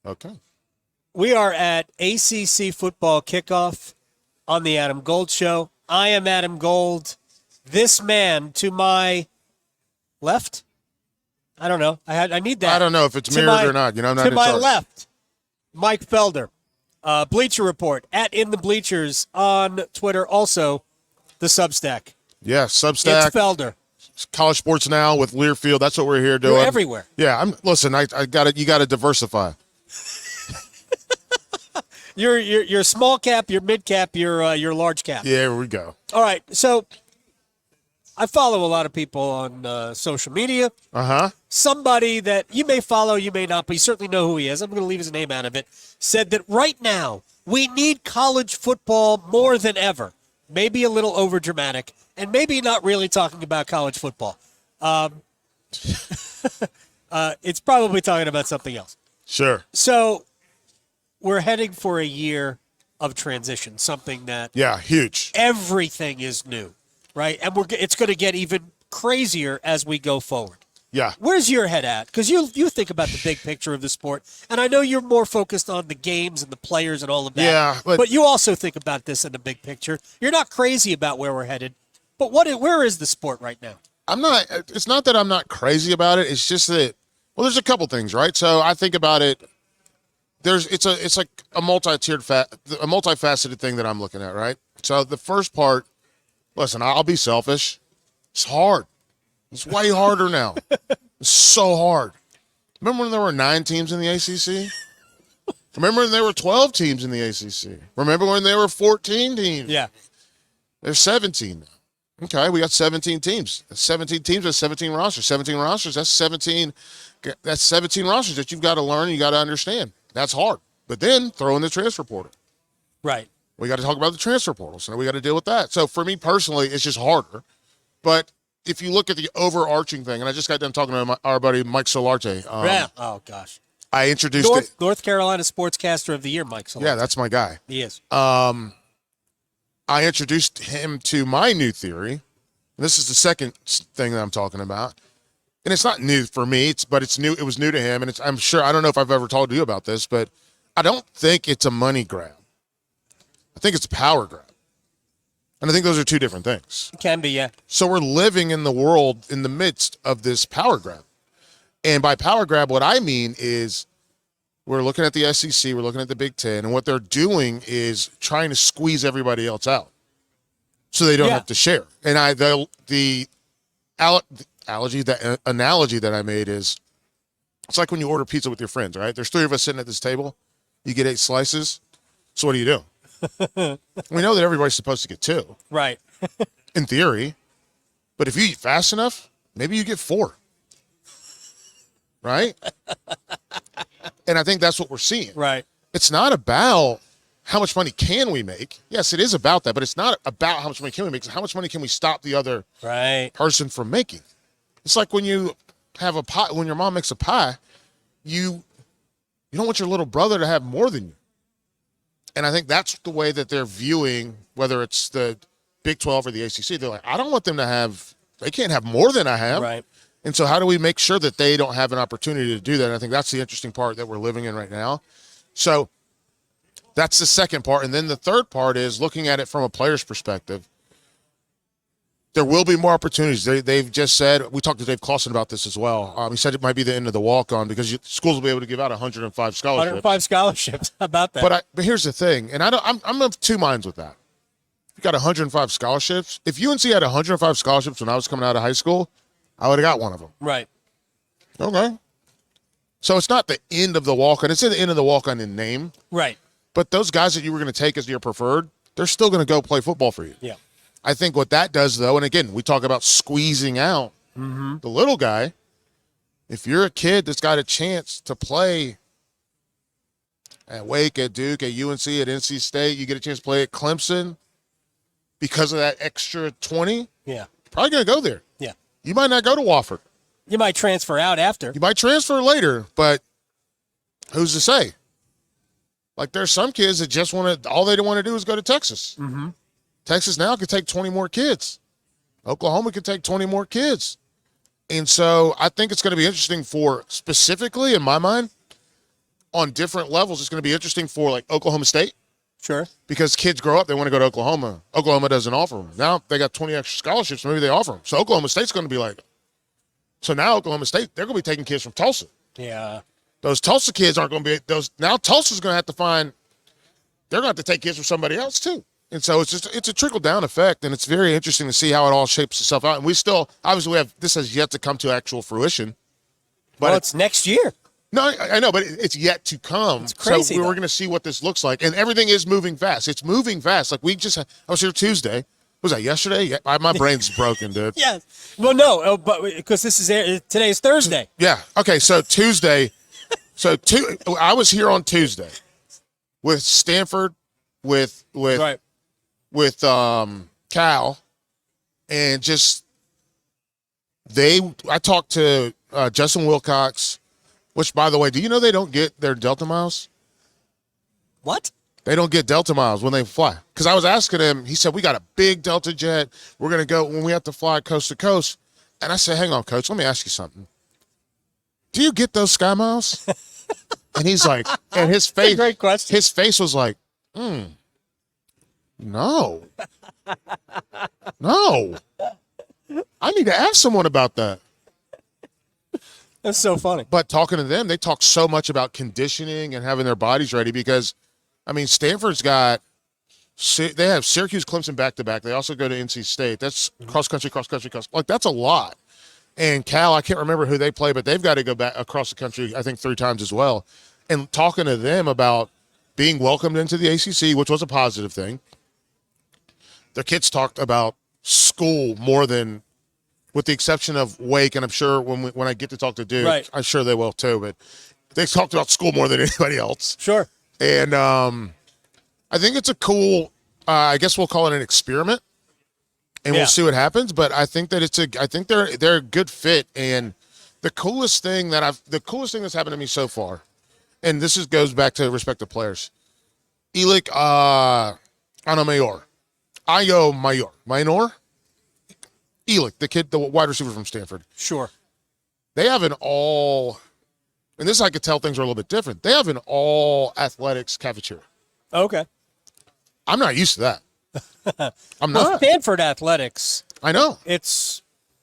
Okay. We are at ACC football kickoff on the Adam Gold Show. I am Adam Gold. This man to my left, I don't know. I need that. I don't know if it's mirrored or not. I'm not to in my charge. left, Mike Felder, Bleacher Report at In the Bleachers on Twitter. Also, the Substack. Yeah, Substack. It's Felder. College Sports Now with Learfield. That's what we're here doing. You're everywhere. Yeah, listen. I got it. You got to diversify. You're small cap. You're mid cap. You're large cap. Yeah, here we go. All right. So I follow a lot of people on social media. Somebody that you may follow, you may not, but you certainly know who he is. I'm going to leave his name out of it. Said that right now we need college football more than ever. Maybe a little overdramatic, and maybe not really talking about college football. It's probably talking about something else. Sure. So we're heading for a year of transition, something that huge. Everything is new, right? And it's going to get even crazier as we go forward. Yeah. Where's your head at? Because you think about the big picture of the sport, and I know you're more focused on the games and the players and all of that. Yeah, but you also think about this in the big picture. You're not crazy about where we're headed, but where is the sport right now? I'm not. It's not that I'm not crazy about it. It's just that there's a couple things, right? So I think about it. It's like a multifaceted thing that I'm looking at, right? So the first part, listen, I'll be selfish. It's hard. It's way harder now. It's so hard. Remember when there were 9 teams in the ACC? Remember when there were 12 teams in the ACC? Remember when there were 14 teams? Yeah. There's 17 now. Okay, we got 17 teams. 17 teams, that's 17 rosters. 17 rosters, that's 17 rosters that you've got to learn, you got to understand. That's hard. But then throw in the transfer portal. Right. We got to talk about the transfer portal, so we got to deal with that. So for me personally, it's just harder. But if you look at the overarching thing, and I just got done talking to our buddy Mike Solarte. Oh, gosh. I introduced North Carolina Sportscaster of the Year, Mike Solarte. Yeah, that's my guy. He is. I introduced him to my new theory. This is the second thing that I'm talking about. And it's not new for me, but it's new. It was new to him, and I'm sure, I don't know if I've ever told you about this, but I don't think it's a money grab. I think it's a power grab. And I think those are two different things. It can be, yeah. So we're living in the world in the midst of this power grab. And by power grab, what I mean is we're looking at the SEC, we're looking at the Big Ten, and what they're doing is trying to squeeze everybody else out so they don't have to share. And the analogy that I made is it's like when you order pizza with your friends, right? There's 3 of us sitting at this table. You get 8 slices. So what do you do? We know that everybody's supposed to get 2. Right. In theory. But if you eat fast enough, maybe you get 4. Right? And I think that's what we're seeing. Right. It's not about how much money can we make. Yes, it is about that, but it's not about how much money can we make. It's how much money can we stop the other person from making. It's like when you have a pie, when your mom makes a pie, you don't want your little brother to have more than you. And I think that's the way that they're viewing, whether it's the Big 12 or the ACC. They're like, I don't want them to have, they can't have more than I have. Right. And so how do we make sure that they don't have an opportunity to do that? And I think that's the interesting part that we're living in right now. So that's the second part. And then the third part is looking at it from a player's perspective. There will be more opportunities. They've just said, we talked to Dave Clawson about this as well. He said it might be the end of the walk-on because schools will be able to give out 105 scholarships. 105 scholarships. How about that? But here's the thing, and I'm of 2 minds with that. You got 105 scholarships. If UNC had 105 scholarships when I was coming out of high school, I would have got one of them. Right. Okay. So it's not the end of the walk-on. It's the end of the walk-on in name. Right. But those guys that you were going to take as your preferred, they're still going to go play football for you. Yeah. I think what that does, though, and again, we talk about squeezing out the little guy. If you're a kid that's got a chance to play at Wake, at Duke, at UNC, at NC State, you get a chance to play at Clemson because of that extra 20, probably going to go there. Yeah. You might not go to Wofford. You might transfer out after. You might transfer later, but who's to say? Like there's some kids that just all they want to do is go to Texas. Mm-hmm. Texas now could take 20 more kids. Oklahoma could take 20 more kids. And so I think it's going to be interesting for specifically, in my mind, on different levels. It's going to be interesting for like Oklahoma State. Sure. Because kids grow up, they want to go to Oklahoma. Oklahoma doesn't offer them. Now they got 20 extra scholarships, maybe they offer them. So Oklahoma State's going to be like, so now Oklahoma State, they're going to be taking kids from Tulsa. Yeah. Those Tulsa kids aren't going to be those. Now Tulsa's going to have to find, they're going to have to take kids from somebody else too. And so it's a trickle down effect, and it's very interesting to see how it all shapes itself out. And we still, obviously, this has yet to come to actual fruition. But Well, it's next year. No, I know, but it's yet to come. It's crazy, So we're though. going to see what this looks like. And everything is moving fast. It's moving fast. Like I was here Tuesday. Was that yesterday? Yeah, my brain's broken, dude. Yeah. Well, no, but because today is Thursday. Yeah. Okay, so Tuesday. I was here on Tuesday with Stanford, with Right. Cal, and just I talked to Justin Wilcox, which, by the way, do you know they don't get their Delta miles? What? They don't get Delta miles when they fly. Because I was asking him, he said, we got a big Delta jet. We're going to go when we have to fly coast to coast. And I said, hang on, Coach, let me ask you something. Do you get those Sky Miles? And he's like, and his face, great question. His face was like, no. No. I need to ask someone about that. That's so funny. But talking to them, they talk so much about conditioning and having their bodies ready because, I mean, Stanford's got – they have Syracuse, Clemson back-to-back. They also go to NC State. That's cross-country. Like, that's a lot. And Cal, I can't remember who they play, but they've got to go back across the country, I think, 3 times as well. And talking to them about being welcomed into the ACC, which was a positive thing. Their kids talked about school more than – with the exception of Wake, and I'm sure when I get to talk to Duke, right. I'm sure they will too, but they talked about school more than anybody else. Sure. And I think it's a cool, I guess we'll call it an experiment, and we'll see what happens. But I think that I think they're a good fit. And the coolest thing that's happened to me so far, and this goes back to respective players, Elic Minor. Elic, the wide receiver from Stanford. Sure. They have an all, and this I could tell things are a little bit different. They have an all athletics cafeteria. Okay. I'm not used to that. I'm Well, not. Stanford athletics. I know. It's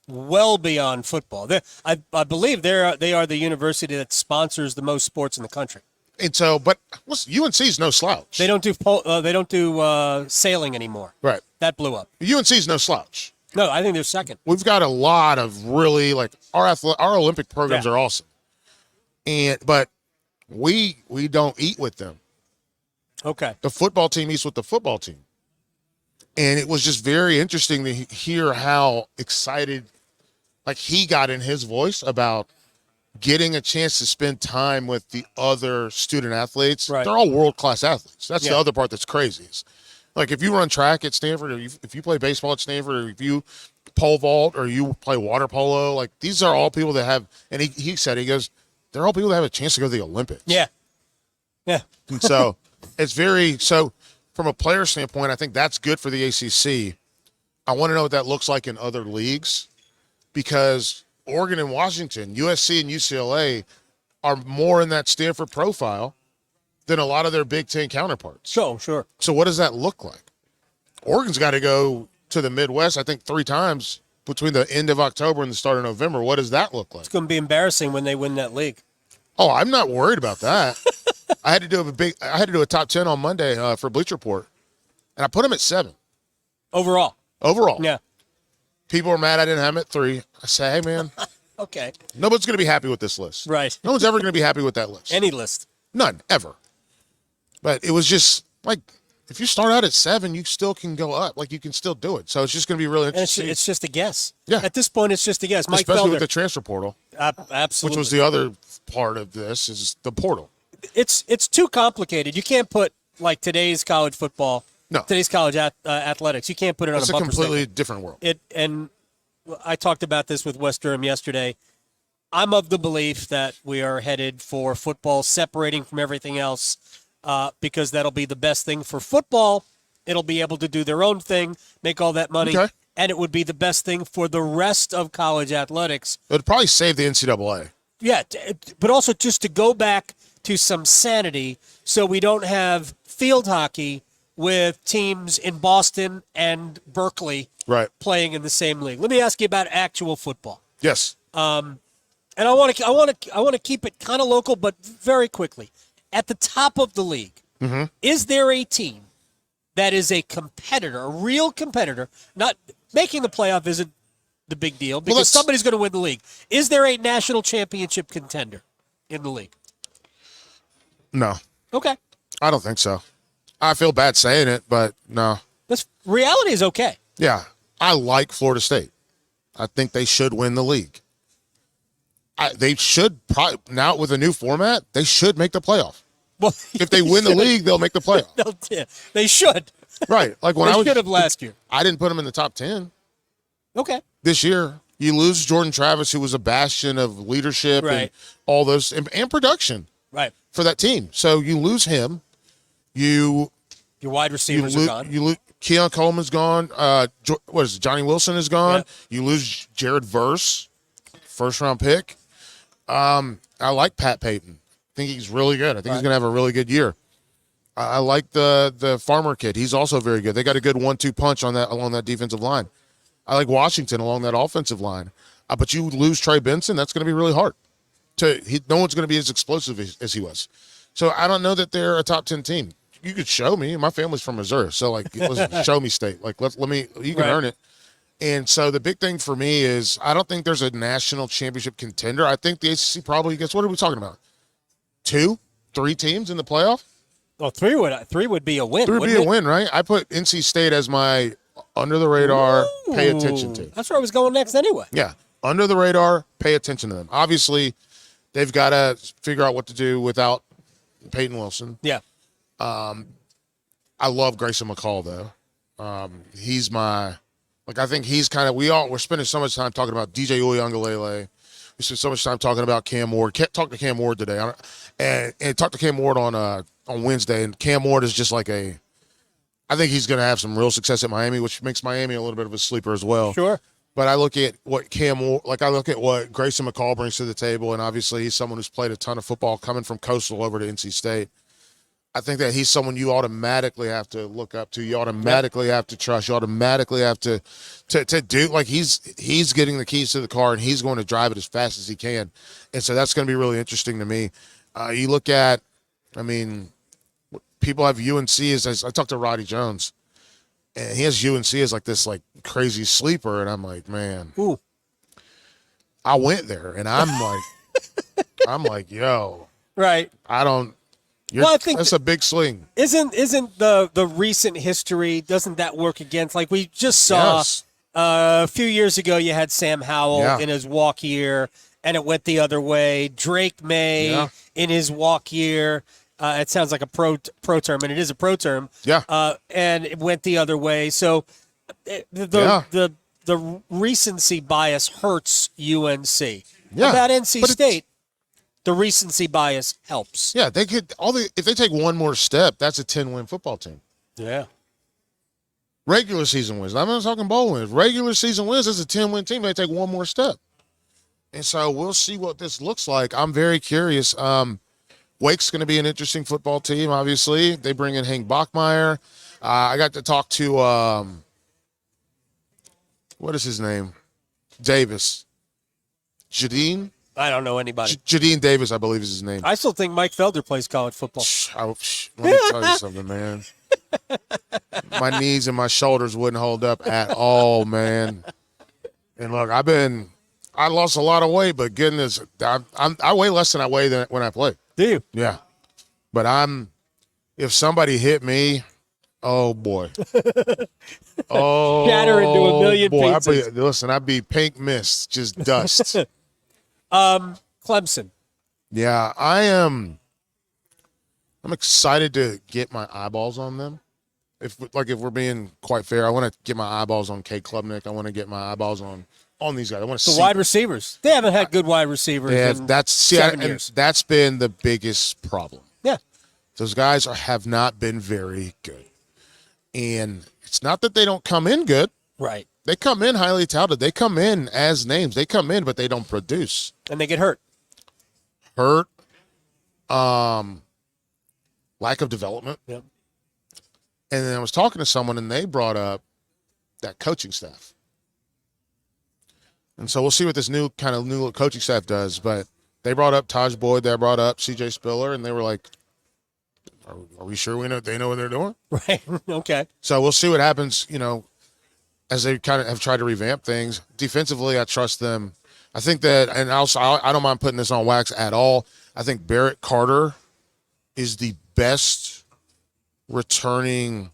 well beyond football. I believe they are the university that sponsors the most sports in the country. And so, but listen, UNC's no slouch. They don't do sailing anymore. Right. That blew up. UNC's no slouch. No, I think they're second. We've got a lot of really like our Olympic programs are awesome, but we don't eat with them. Okay. The football team eats with the football team, and it was just very interesting to hear how excited, like he got in his voice about getting a chance to spend time with the other student athletes. Right. They're all world-class athletes. That's the other part that's crazy. Like if you run track at Stanford, or if you play baseball at Stanford, or if you pole vault, or you play water polo, like these are all people that have, and he said, he goes, they're all people that have a chance to go to the Olympics. Yeah. Yeah. And so so from a player standpoint, I think that's good for the ACC. I want to know what that looks like in other leagues because Oregon and Washington, USC and UCLA are more in that Stanford profile than a lot of their Big Ten counterparts. Sure. So what does that look like? Oregon's got to go to the Midwest, I think, 3 times between the end of October and the start of November. What does that look like? It's going to be embarrassing when they win that league. Oh, I'm not worried about that. I had to do a top 10 on Monday for Bleacher Report, and I put them at 7 Overall. Yeah. People are mad I didn't have them at 3. I say, hey man, Okay. nobody's going to be happy with this list. Right. No one's ever going to be happy with that list. Any list. None ever. But it was just like, if you start out at 7, you still can go up. Like, you can still do it. So it's just going to be really And interesting. it's just a guess. Yeah. At this point, it's just a guess. Mike Especially Felder. with the transfer portal, Absolutely. which was the other part of this, is the portal. It's too complicated. You can't put, like, today's college football, today's college athletics. You can't put it on It's a a bumper completely sticker. different world. And I talked about this with West Durham yesterday. I'm of the belief that we are headed for football separating from everything else because that'll be the best thing for football. It'll be able to do their own thing, make all that money, and it would be the best thing for the rest of college athletics. It would probably save the NCAA. Yeah, but also just to go back to some sanity so we don't have field hockey with teams in Boston and Berkeley playing in the same league. Let me ask you about actual football. Yes. And I want to keep it kind of local, but very quickly. At the top of the league, is there a team that is a competitor, a real competitor? Not making the playoff isn't the big deal because somebody's going to win the league. Is there a national championship contender in the league? No. Okay. I don't think so. I feel bad saying it, but no. Reality is okay. Yeah. I like Florida State. I think they should win the league. They should probably, now with a new format, they should make the playoff. Well, if they win the league, they'll make the playoff. They should. Right. Like when they should have last year. I didn't put them in the top 10. Okay. This year, you lose Jordan Travis, who was a bastion of leadership and all those and production for that team. So you lose him. Your wide receivers are gone. You lose Keon Coleman's gone. What is it? Johnny Wilson is gone. Yeah. You lose Jared Verse, first-round pick. I like Pat Payton. I think he's really good. I think he's going to have a really good year. I like the Farmer kid. He's also very good. They got a good 1-2 punch on that along that defensive line. I like Washington along that offensive line. But you lose Trey Benson, that's going to be really hard. No one's going to be as explosive as he was. So I don't know that they're a top 10 team. You could show me. My family's from Missouri, so listen, show me state. Let me. You can earn it. And so the big thing for me is I don't think there's a national championship contender. I think the ACC probably gets. What are we talking about? 2, 3 teams in the playoff? Well, 3 would be a win. 3 would be a win, right? I put NC State as my under the radar, pay attention to. That's where I was going next anyway. Yeah, under the radar, pay attention to them. Obviously, they've got to figure out what to do without Peyton Wilson. Yeah. I love Grayson McCall though. He's my I think he's kind of we're spending so much time talking about DJ Uiagalelei. We spent so much time talking about Cam Ward. Talked to Cam Ward today, and talked to Cam Ward on Wednesday. And Cam Ward is just I think he's going to have some real success at Miami, which makes Miami a little bit of a sleeper as well. Sure. But I look at what I look at what Grayson McCall brings to the table, and obviously he's someone who's played a ton of football coming from Coastal over to NC State. I think that he's someone you automatically have to look up to. You automatically have to trust. You automatically have to do he's getting the keys to the car and he's going to drive it as fast as he can. And so that's going to be really interesting to me. You look at, people have UNC as I talked to Roddy Jones, and he has UNC as this crazy sleeper, and I'm like, man, ooh. I went there, and I'm like, yo, right? I don't. I think that's a big swing. Isn't the recent history, doesn't that work against, we just saw a few years ago, you had Sam Howell in his walk year, and it went the other way. Drake May in his walk year. It sounds like a pro term, and it is a pro term. Yeah. And it went the other way. So the recency bias hurts UNC. Yeah. About NC State, the recency bias helps. Yeah, they could if they take one more step, that's a 10-win football team. Yeah. Regular season wins. I'm not talking bowl wins. Regular season wins is a 10-win team. They take one more step. And so we'll see what this looks like. I'm very curious. Wake's going to be an interesting football team, obviously. They bring in Hank Bachmeier. I got to talk to, what is his name? Davis. Jadine? I don't know anybody. Jadine Davis, I believe is his name. I still think Mike Felder plays college football. Let me tell you something, man. My knees and my shoulders wouldn't hold up at all, man. And look, I lost a lot of weight, but goodness, I weigh less than I weigh when I play. Do you? Yeah. But if somebody hit me, oh boy. Oh, shatter into a million boy. pieces. I'd be pink mist, just dust. Clemson. Yeah, I'm excited to get my eyeballs on them. If we're being quite fair, I want to get my eyeballs on Kate Klubnik. I want to get my eyeballs on these guys. I want to see wide receivers. They haven't had good wide receivers. Yeah, in 7 years. That's been the biggest problem. Yeah, those guys have not been very good, and it's not that they don't come in good. Right. They come in highly touted. They come in as names. They come in, but they don't produce. And they get hurt. hurt, lack of development. Yep. And then I was talking to someone, and they brought up that coaching staff. And so we'll see what this new coaching staff does. But they brought up Taj Boyd, they brought up C.J. Spiller, and they were like, "Are we sure they know what they're doing?" Right. Okay. So we'll see what happens. As they kind of have tried to revamp things defensively, I trust them. I think that, and also I don't mind putting this on wax at all. I think Barrett Carter is the best returning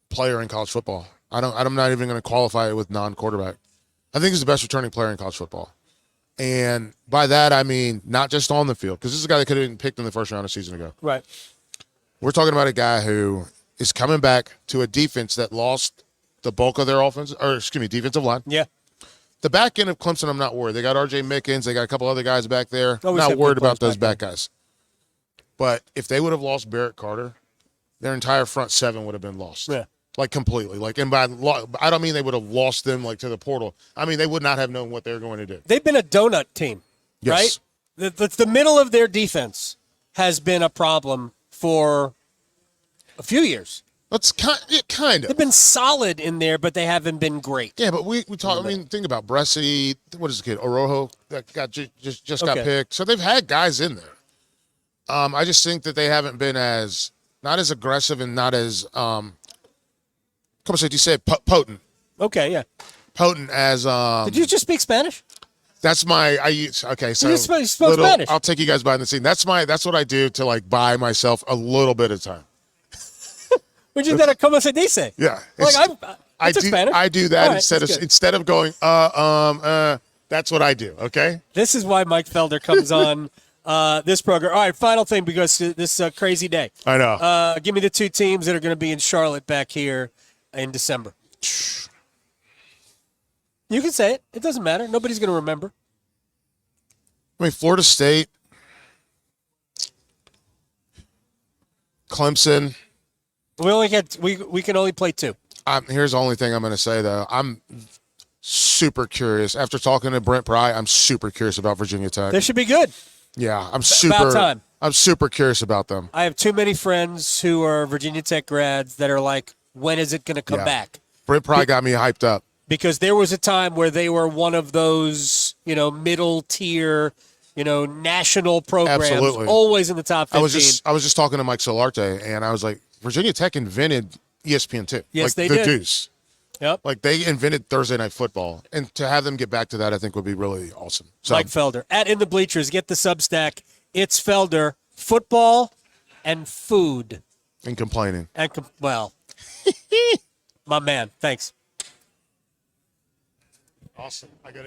player in college football. I'm not even going to qualify it with non-quarterback. I think he's the best returning player in college football. And by that, I mean not just on the field, because this is a guy that could have been picked in the first round a season ago. Right. We're talking about a guy who is coming back to a defense that lost the bulk of their defensive line. Yeah. The back end of Clemson, I'm not worried. They got R.J. Mickens. They got a couple other guys back there. I'm Always not have worried good players about those back back guys. But if they would have lost Barrett Carter, their entire front seven would have been lost. Yeah. Like completely. I don't mean they would have lost them to the portal. I mean they would not have known what they were going to do. They've been a donut team, Yes. right? The middle of their defense has been a problem for a few years. That's kind of. They've been solid in there, but they haven't been great. Yeah, but we talk. I mean, think about Bresci. What is the kid? Orojo that got just got picked. So they've had guys in there. I just think that they haven't been not as aggressive and not as Como se dice potent. Okay, yeah. Potent as Did you just speak Spanish? That's my okay. So you spoke Spanish. I'll take you guys behind the scene. That's what I do to buy myself a little bit of time. Would you that como se dice? Yeah. I took Spanish. I do that right, instead of going that's what I do, okay? This is why Mike Felder comes on this program. All right, final thing because this crazy day. I know. Give me the two teams that are going to be in Charlotte back here in December. You can say it. It doesn't matter. Nobody's going to remember. I mean, Florida State, Clemson. We can only play two. Here's the only thing I'm going to say, though. I'm super curious. After talking to Brent Pry, I'm super curious about Virginia Tech. They should be good. Yeah, I'm super curious about them. I have too many friends who are Virginia Tech grads that are like, when is it going to come back? Brent Pry got me hyped up. Because there was a time where they were one of those, middle tier, national programs, Absolutely. Always in the top 15. I was just talking to Mike Solarte, and I was like, Virginia Tech invented ESPN2. Yes, they the did. Deuce. Yep. They invented Thursday Night Football, and to have them get back to that, I think would be really awesome. So, Mike Felder at In the Bleachers. Get the Substack. It's Felder. Football and food. And complaining. My man. Thanks. Awesome. I got